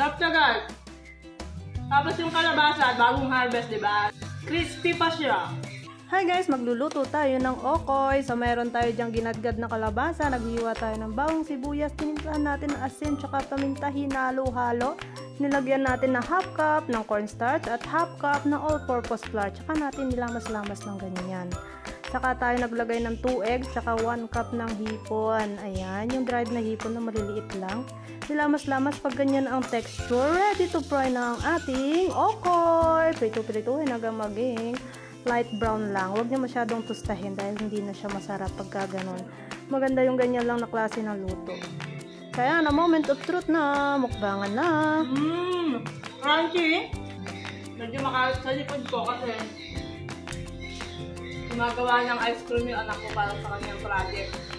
Sarap siya guys. Tapos yung kalabasa, bagong harvest, di ba? Crispy pa siya. Hi guys, magluluto tayo ng okoy. So meron tayo dyang ginadgad na kalabasa, naghiwa tayo ng bawang sibuyas, tinimplahan natin ng asin tsaka paminta, hinalo-halo. Nilagyan natin na half cup ng cornstarch at half cup na all-purpose flour. Tsaka natin nilamas-lamas ng ganyan. Saka tayo naglagay ng 2 eggs tsaka 1 cup ng hipon. Ayan, yung dried na hipon na maliliit lang. Nilamas-lamas pag ganyan ang texture. Ready to fry na ang ating okoy. Prito-prituhin hanggang maging light brown lang. Huwag niyo masyadong tustahin dahil hindi na siya masarap pagka ganon. Maganda yung ganyan lang na klase ng luto. Kaya na moment of truth na. Mukbangan na. Crunchy. Medyo makalat sa likod ko kasi gumagawa ng ice cream yung anak ko para sa kanyang project.